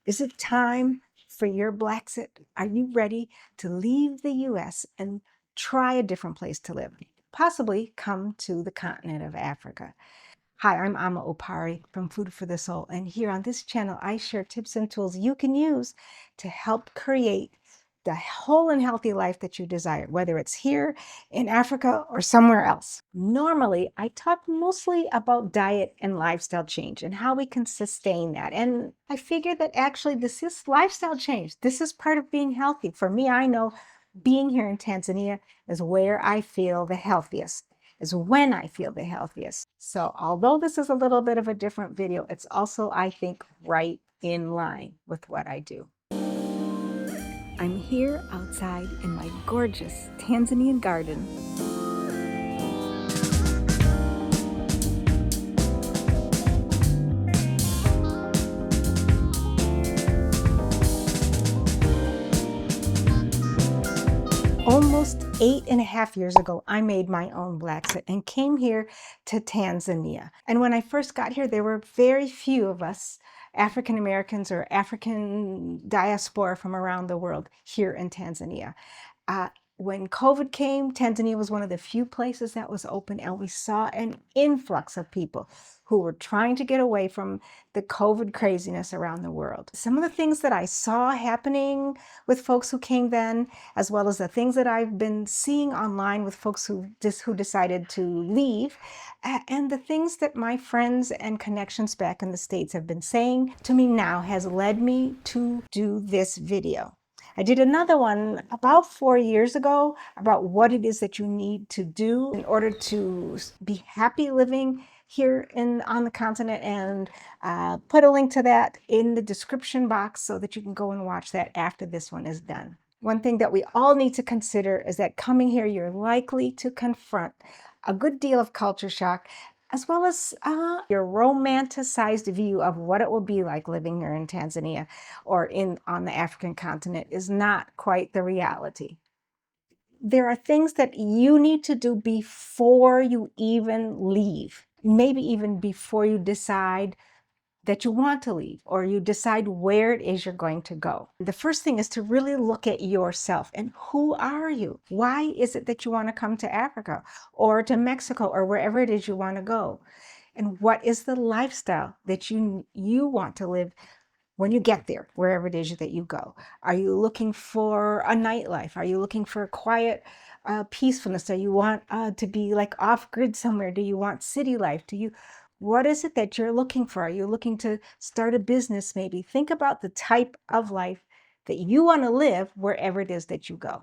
Is it time for your Blaxit? Are you ready to leave the US and try a different place to live? Possibly come to the continent of Africa. Hi, I'm Ama Opare from Food for the Soul, and here on this channel, I share tips and tools you can use to help create the whole and healthy life that you desire, whether it's here in Africa or somewhere else. Normally, I talk mostly about diet and lifestyle change and how we can sustain that. And I figure that actually this is lifestyle change. This is part of being healthy. For me, I know being here in Tanzania is where I feel the healthiest, is when I feel the healthiest. So although this is a little bit of a different video, it's also, I think, right in line with what I do. I'm here outside in my gorgeous Tanzanian garden. Almost 8.5 years ago, I made my own Blaxit and came here to Tanzania. And when I first got here, there were very few of us African Americans or African diaspora from around the world here in Tanzania. When COVID came, Tanzania was one of the few places that was open, and we saw an influx of people who were trying to get away from the COVID craziness around the world. Some of the things that I saw happening with folks who came then, as well as the things that I've been seeing online with folks who decided to leave, and the things that my friends and connections back in the States have been saying to me now has led me to do this video. I did another one about 4 years ago about what it is that you need to do in order to be happy living here on the continent, and put a link to that in the description box so that you can go and watch that after this one is done. One thing that we all need to consider is that coming here, you're likely to confront a good deal of culture shock, as well as your romanticized view of what it will be like living here in Tanzania or on the African continent is not quite the reality. There are things that you need to do before you even leave, maybe even before you decide that you want to leave or you decide where it is you're going to go. The first thing is to really look at yourself and who are you? Why is it that you want to come to Africa or to Mexico or wherever it is you want to go? And what is the lifestyle that you want to live when you get there, wherever it is that you go? Are you looking for a nightlife? Are you looking for quiet peacefulness? Do you want to be like off-grid somewhere? Do you want city life? What is it that you're looking for? Are you looking to start a business maybe? Think about the type of life that you want to live wherever it is that you go.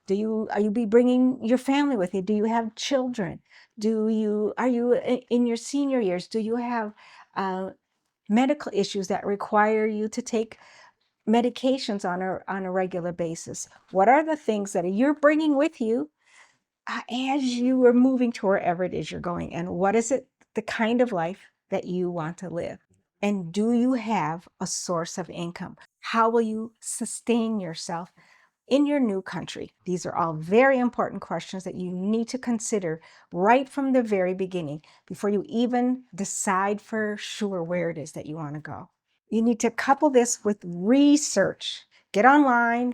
Are you be bringing your family with you? Do you have children? Are you in your senior years? Do you have medical issues that require you to take medications on a regular basis? What are the things that you're bringing with you as you are moving to wherever it is you're going? And what is it, the kind of life that you want to live? And do you have a source of income? How will you sustain yourself in your new country? These are all very important questions that you need to consider right from the very beginning before you even decide for sure where it is that you want to go. You need to couple this with research. Get online,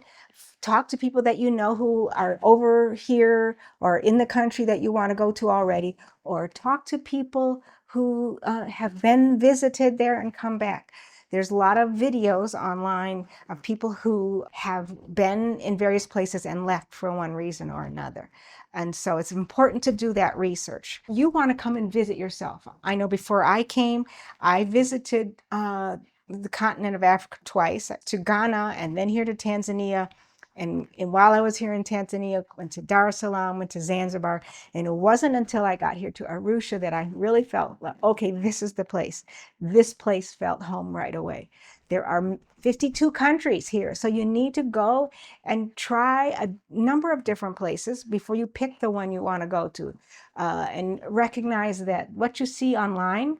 talk to people that you know who are over here or in the country that you want to go to already, or talk to people who have been visited there and come back. There's a lot of videos online of people who have been in various places and left for one reason or another. And so it's important to do that research. You want to come and visit yourself. I know before I came, I visited the continent of Africa twice, to Ghana and then here to Tanzania. And while I was here in Tanzania, went to Dar es Salaam, went to Zanzibar. And it wasn't until I got here to Arusha that I really felt like, okay, this is the place. This place felt home right away. There are 52 countries here. So you need to go and try a number of different places before you pick the one you want to go to. And recognize that what you see online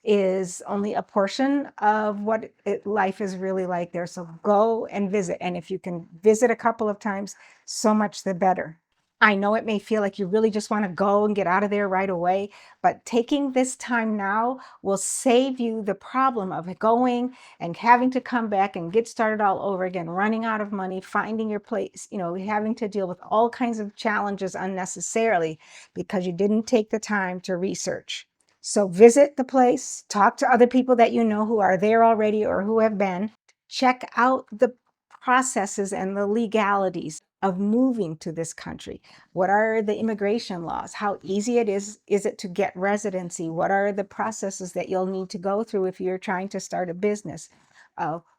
is only a portion of what life is really like there. So go and visit. And if you can visit a couple of times, so much the better. I know it may feel like you really just want to go and get out of there right away, but taking this time now will save you the problem of going and having to come back and get started all over again, running out of money, finding your place, having to deal with all kinds of challenges unnecessarily because you didn't take the time to research. So visit the place, talk to other people that you know who are there already or who have been, check out the processes and the legalities of moving to this country. What are the immigration laws? How easy is it to get residency? What are the processes that you'll need to go through if you're trying to start a business?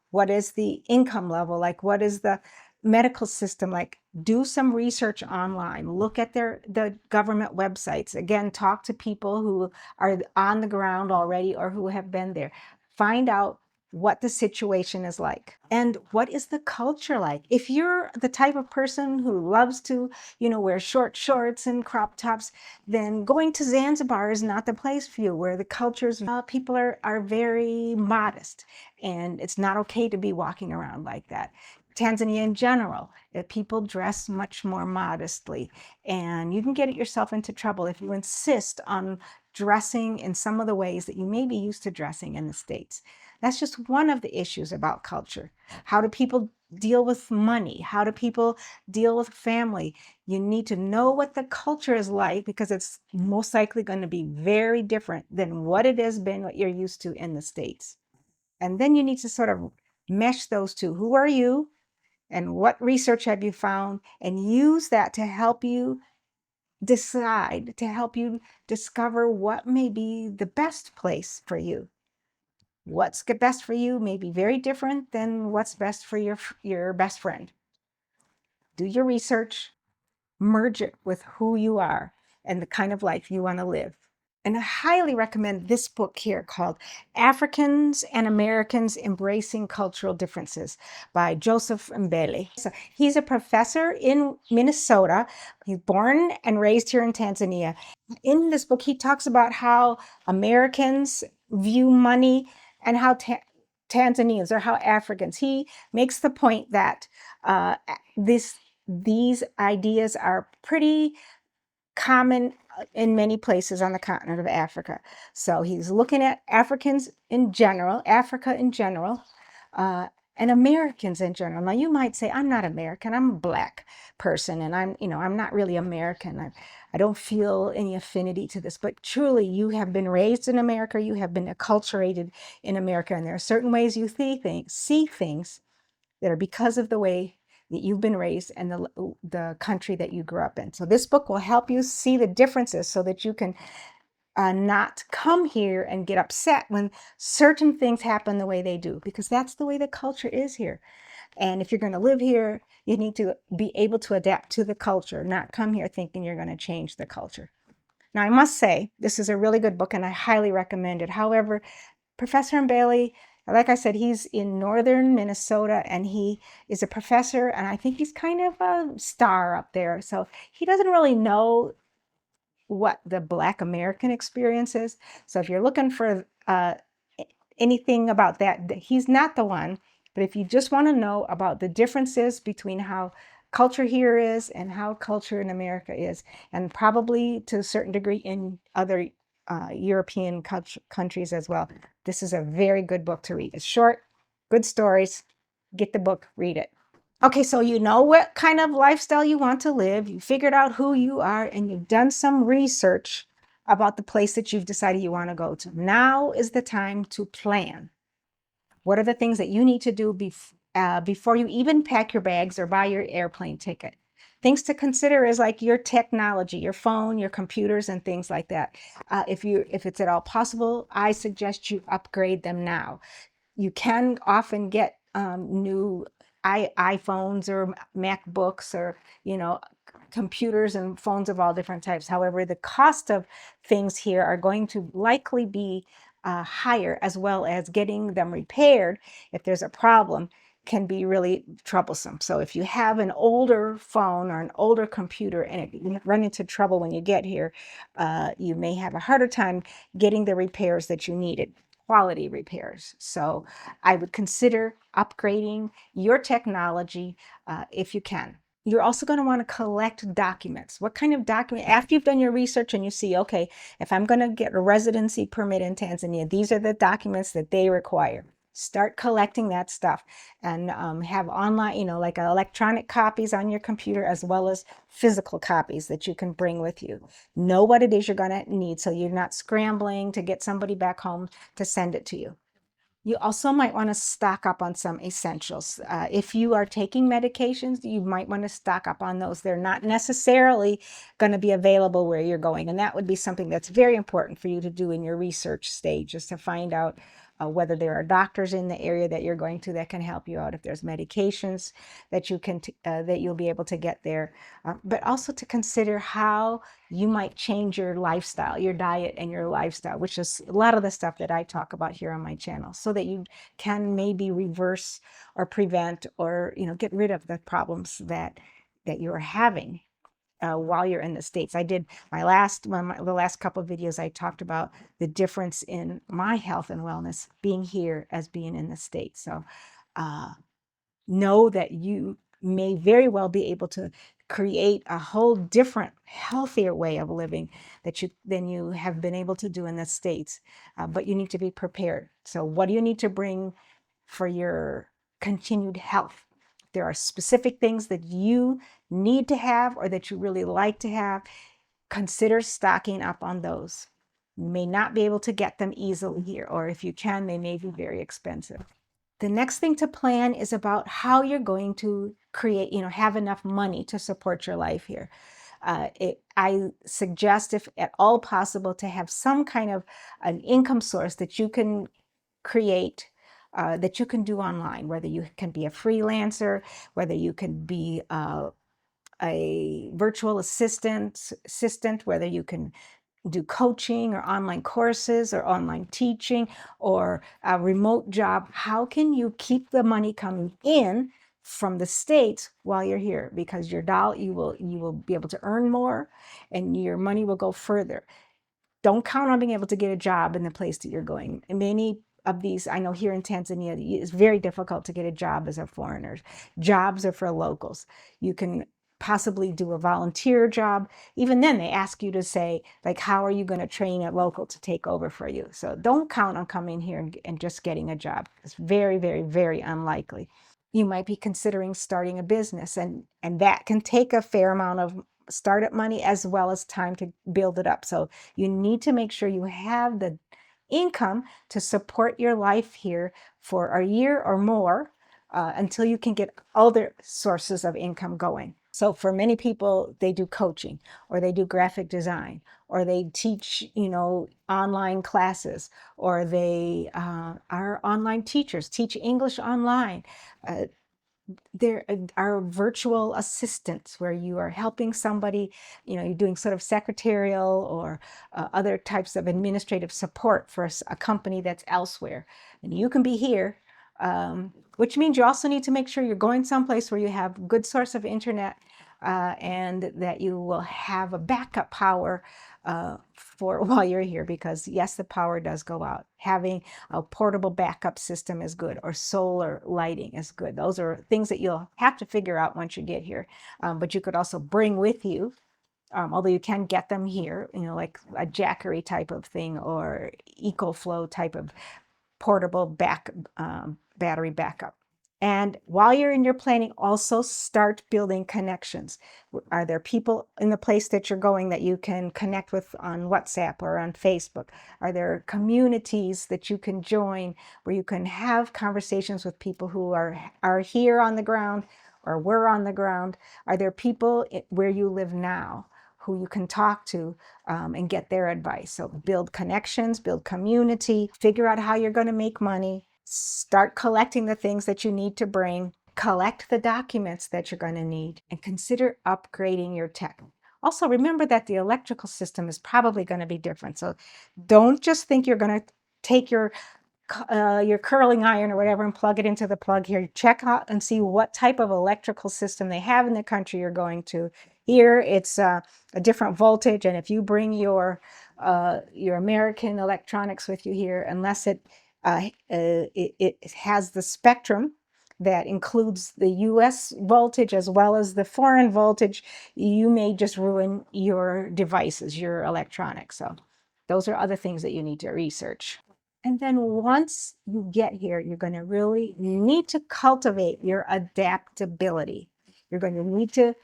What is the income level? Like, what is the medical system like? Do some research online. Look at the government websites. Again, talk to people who are on the ground already or who have been there. Find out what the situation is like and what is the culture like. If you're the type of person who loves to, wear short shorts and crop tops, then going to Zanzibar is not the place for you, where the cultures, people are very modest, and it's not okay to be walking around like that. Tanzania in general, people dress much more modestly, and you can get yourself into trouble if you insist on dressing in some of the ways that you may be used to dressing in the States. That's just one of the issues about culture. How do people deal with money? How do people deal with family? You need to know what the culture is like, because it's most likely going to be very different than what it has been, what you're used to in the States. And then you need to sort of mesh those two. Who are you? And what research have you found? And use that to help you decide, to help you discover what may be the best place for you. What's best for you may be very different than what's best for your best friend. Do your research, merge it with who you are and the kind of life you want to live. And I highly recommend this book here called Africans and Americans Embracing Cultural Differences by Joseph Mbele. So he's a professor in Minnesota. He's born and raised here in Tanzania. In this book, he talks about how Americans view money and how Tanzanians or how Africans. He makes the point that these ideas are pretty common in many places on the continent of Africa. So he's looking at Africans in general, Africa in general, and Americans in general. Now you might say, I'm not American, I'm a Black person, and I'm not really American. I don't feel any affinity to this, but truly you have been raised in America, you have been acculturated in America, and there are certain ways you see things that are because of the way that you've been raised and the country that you grew up in. So this book will help you see the differences so that you can not come here and get upset when certain things happen the way they do, because that's the way the culture is here. And if you're going to live here, you need to be able to adapt to the culture, not come here thinking you're going to change the culture. Now, I must say, this is a really good book and I highly recommend it. However, Professor Mbele, like I said, he's in northern Minnesota and he is a professor, and I think he's kind of a star up there. So he doesn't really know what the Black American experience is. So if you're looking for anything about that, he's not the one. But if you just want to know about the differences between how culture here is and how culture in America is, and probably to a certain degree in other European countries as well, this is a very good book to read. It's short, good stories. Get the book, read it. Okay, so you know what kind of lifestyle you want to live. You figured out who you are and you've done some research about the place that you've decided you want to go to. Now is the time to plan. What are the things that you need to do before you even pack your bags or buy your airplane ticket? Things to consider is like your technology, your phone, your computers, and things like that. If it's at all possible, I suggest you upgrade them now. You can often get new iPhones or MacBooks or, computers and phones of all different types. However, the cost of things here are going to likely be higher, as well as getting them repaired if there's a problem can be really troublesome. So if you have an older phone or an older computer and you run into trouble when you get here, you may have a harder time getting the repairs that you needed, quality repairs. So I would consider upgrading your technology if you can. you're also going to want to collect documents. What kind of document? After you've done your research and you see, okay, if I'm going to get a residency permit in Tanzania, these are the documents that they require. Start collecting that stuff and have online, like electronic copies on your computer as well as physical copies that you can bring with you. Know what it is you're going to need so you're not scrambling to get somebody back home to send it to you. You also might want to stock up on some essentials. If you are taking medications, you might want to stock up on those. They're not necessarily going to be available where you're going. And that would be something that's very important for you to do in your research stage, is to find out whether there are doctors in the area that you're going to that can help you out, if there's medications that that you'll be able to get there, but also to consider how you might change your lifestyle, your diet and your lifestyle, which is a lot of the stuff that I talk about here on my channel, so that you can maybe reverse or prevent or, get rid of the problems that you're having while you're in the States. I did the last couple of videos, I talked about the difference in my health and wellness being here as being in the States. So know that you may very well be able to create a whole different, healthier way of living than you have been able to do in the States. But you need to be prepared. So what do you need to bring for your continued health? There are specific things that you need to have or that you really like to have. Consider stocking up on those. You may not be able to get them easily here, or if you can, they may be very expensive. The next thing to plan is about how you're going to create, have enough money to support your life here. I suggest, if at all possible, to have some kind of an income source that you can create, that you can do online, whether you can be a freelancer, whether you can be a virtual assistant, whether you can do coaching or online courses or online teaching or a remote job. How can you keep the money coming in from the States while you're here? Because your dollar, you will be able to earn more and your money will go further. Don't count on being able to get a job in the place that you're going. And many of these, I know here in Tanzania, it's very difficult to get a job as a foreigner. Jobs are for locals. You can possibly do a volunteer job. Even then, they ask you to say, like, how are you going to train a local to take over for you? So don't count on coming here and just getting a job. It's very, very, very unlikely. You might be considering starting a business, and that can take a fair amount of startup money as well as time to build it up. So you need to make sure you have the income to support your life here for a year or more, until you can get other sources of income going. So for many people, they do coaching, or they do graphic design, or they teach, online classes, or they are online teachers, teach English online. There are virtual assistants where you are helping somebody, you're doing sort of secretarial or other types of administrative support for a company that's elsewhere. And you can be here, which means you also need to make sure you're going someplace where you have good source of internet, and that you will have a backup power for while you're here, because yes, the power does go out. Having a portable backup system is good, or solar lighting is good. Those are things that you'll have to figure out once you get here. But you could also bring with you, although you can get them here, like a Jackery type of thing or EcoFlow type of portable battery backup. And while you're in your planning, also start building connections. Are there people in the place that you're going that you can connect with on WhatsApp or on Facebook? Are there communities that you can join where you can have conversations with people who are here on the ground or were on the ground? Are there people where you live now who you can talk to and get their advice? So build connections, build community, figure out how you're going to make money, start collecting the things that you need to bring, collect the documents that you're going to need, and consider upgrading your tech. Also, remember that the electrical system is probably going to be different. So don't just think you're going to take your curling iron or whatever and plug it into the plug here. Check out and see what type of electrical system they have in the country you're going to. Here, it's a different voltage, and if you bring your American electronics with you here, unless it has the spectrum that includes the US voltage as well as the foreign voltage, you may just ruin your devices, your electronics. So those are other things that you need to research. And then once you get here, you're going to really need to cultivate your adaptability. You're going to need to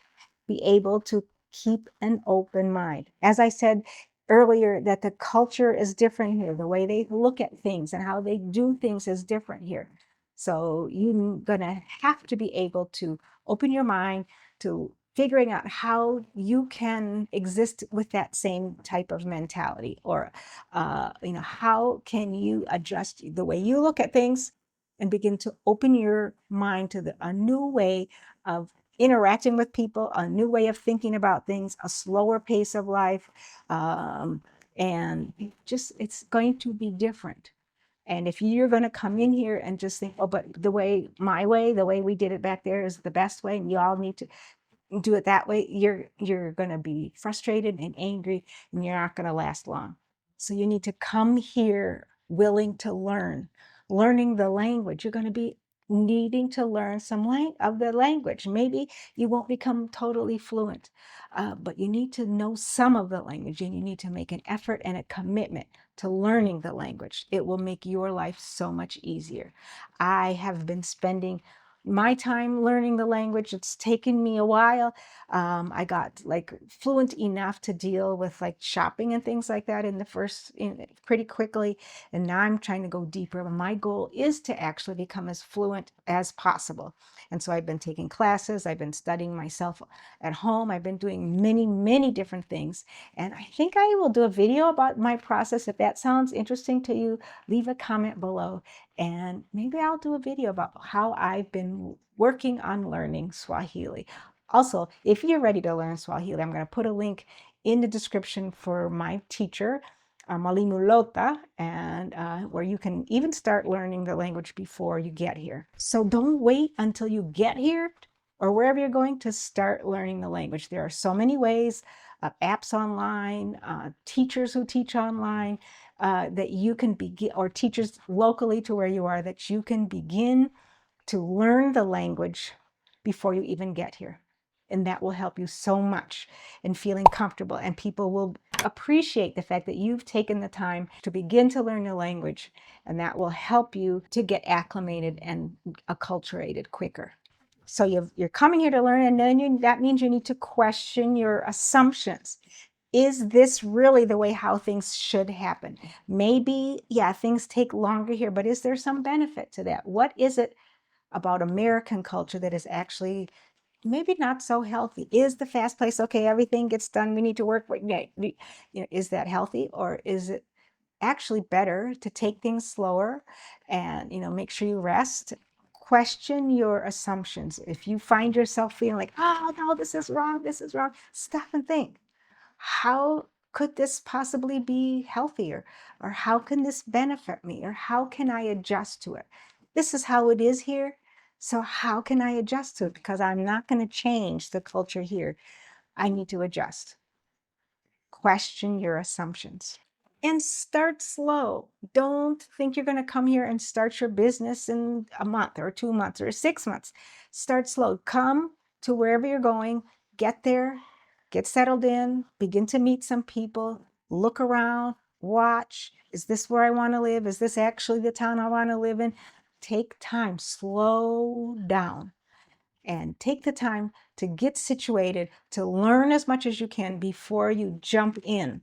be able to keep an open mind. As I said earlier, that the culture is different here. The way they look at things and how they do things is different here. So you're gonna have to be able to open your mind to figuring out how you can exist with that same type of mentality, or how can you adjust the way you look at things and begin to open your mind to a new way of interacting with people, a new way of thinking about things, a slower pace of life, and just it's going to be different. And if you're going to come in here and just think, oh, but my way, the way we did it back there is the best way, and you all need to do it that way, you're going to be frustrated and angry, and you're not going to last long. So you need to come here willing to learn, learning the language. You're going to be needing to learn some of the language. Maybe you won't become totally fluent, but you need to know some of the language, and you need to make an effort and a commitment to learning the language. It will make your life so much easier. I have been spending my time learning the language. It's taken me a while. I got like fluent enough to deal with like shopping and things like that pretty quickly. And now I'm trying to go deeper. But my goal is to actually become as fluent as possible. And so I've been taking classes. I've been studying myself at home. I've been doing many, many different things. And I think I will do a video about my process. If that sounds interesting to you, leave a comment below. And maybe I'll do a video about how I've been working on learning Swahili. Also, if you're ready to learn Swahili, I'm going to put a link in the description for my teacher, Mwalimu Lota, and where you can even start learning the language before you get here. So don't wait until you get here or wherever you're going to start learning the language. There are so many ways, apps online, teachers who teach online, that you can begin, or teachers locally to where you are, that you can begin to learn the language before you even get here. And that will help you so much in feeling comfortable. And people will appreciate the fact that you've taken the time to begin to learn the language. And that will help you to get acclimated and acculturated quicker. So you're coming here to learn, and then that means you need to question your assumptions. Is this really the way how things should happen? Maybe, yeah, things take longer here, but is there some benefit to that? What is it about American culture that is actually maybe not so healthy? Is the fast pace, okay, everything gets done, we need to work, is that healthy? Or is it actually better to take things slower and, make sure you rest? Question your assumptions. If you find yourself feeling like, oh no, this is wrong, stop and think. How could this possibly be healthier? Or how can this benefit me? Or how can I adjust to it? This is how it is here. So how can I adjust to it? Because I'm not going to change the culture here. I need to adjust. Question your assumptions. And start slow. Don't think you're going to come here and start your business in a month or 2 months or 6 months. Start slow. Come to wherever you're going, get there, get settled in, begin to meet some people, look around, watch. Is this where I want to live? Is this actually the town I want to live in? Take time, slow down, and take the time to get situated, to learn as much as you can before you jump in.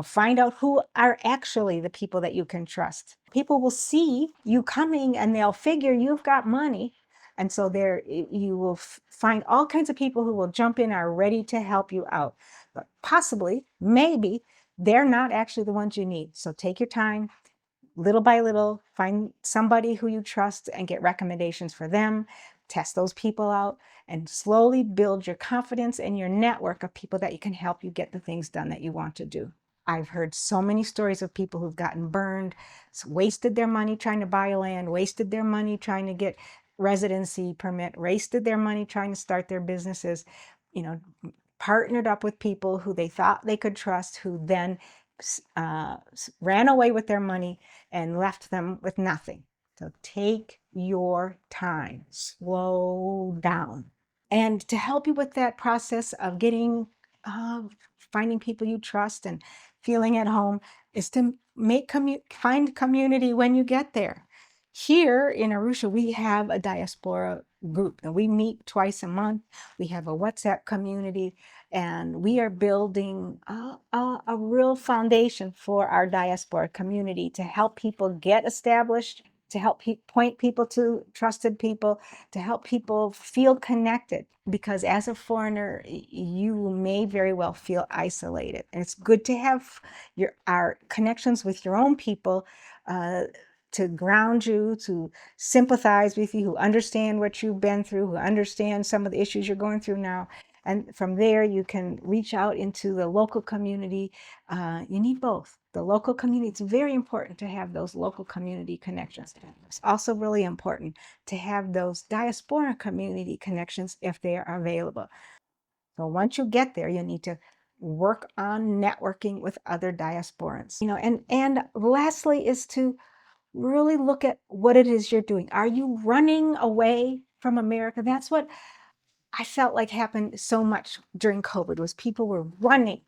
Find out who are actually the people that you can trust. People will see you coming and they'll figure you've got money. And so you will find all kinds of people who will jump in, are ready to help you out. But possibly, maybe, they're not actually the ones you need. So take your time, little by little, find somebody who you trust and get recommendations for them. Test those people out and slowly build your confidence and your network of people that can help you get the things done that you want to do. I've heard so many stories of people who've gotten burned, wasted their money trying to buy land, wasted their money trying to get residency permit, wasted their money trying to start their businesses, partnered up with people who they thought they could trust, who then ran away with their money and left them with nothing. So take your time. Slow down. And to help you with that process of getting, finding people you trust and feeling at home is to find community when you get there. Here in Arusha, we have a diaspora group and we meet twice a month. We have a WhatsApp community and we are building a real foundation for our diaspora community to help people get established, to help point people to trusted people, to help people feel connected. Because as a foreigner, you may very well feel isolated. And it's good to have our connections with your own people to ground you, to sympathize with you, who understand what you've been through, who understand some of the issues you're going through now. And from there, you can reach out into the local community. You need both. The local community, it's very important to have those local community connections. It's also really important to have those diaspora community connections if they are available. So once you get there, you need to work on networking with other diasporans. And lastly is to really look at what it is you're doing. Are you running away from America? That's what I felt like happened so much during COVID, was people were running.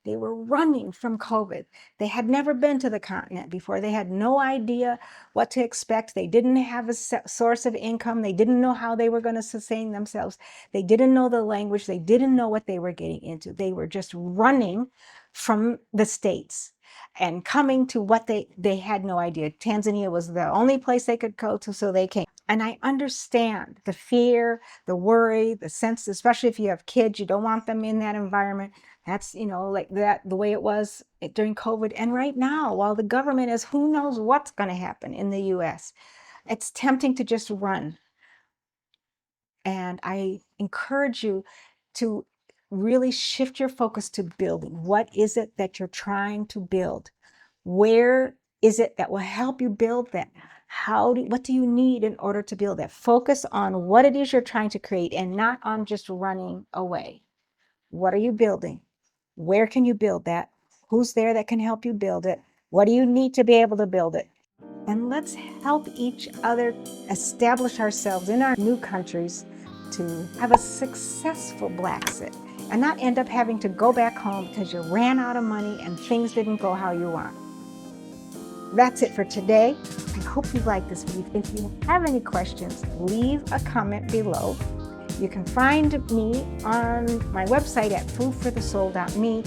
They were running from COVID. They had never been to the continent before. They had no idea what to expect. They didn't have a source of income. They didn't know how they were going to sustain themselves. They didn't know the language. They didn't know what they were getting into. They were just running from the States and coming to what they had no idea. Tanzania was the only place they could go to, so they came. And I understand the fear, the worry, the sense, especially if you have kids, you don't want them in that environment. That's, like that, the way it was during COVID. And right now, while the government is, who knows what's going to happen in the US, it's tempting to just run. And I encourage you to really shift your focus to building. What is it that you're trying to build? Where is it that will help you build that? What do you need in order to build that? Focus on what it is you're trying to create and not on just running away. What are you building? Where can you build that? Who's there that can help you build it? What do you need to be able to build it? And let's help each other establish ourselves in our new countries to have a successful Blaxit and not end up having to go back home because you ran out of money and things didn't go how you want. That's it for today. I hope you like this video. If you have any questions, leave a comment below. You can find me on my website at foodforthesoul.me.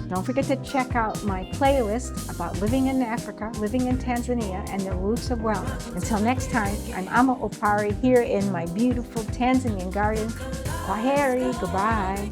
Don't forget to check out my playlist about living in Africa, living in Tanzania, and the roots of wellness. Until next time, I'm Ama Opare here in my beautiful Tanzanian garden. Kwaheri, goodbye.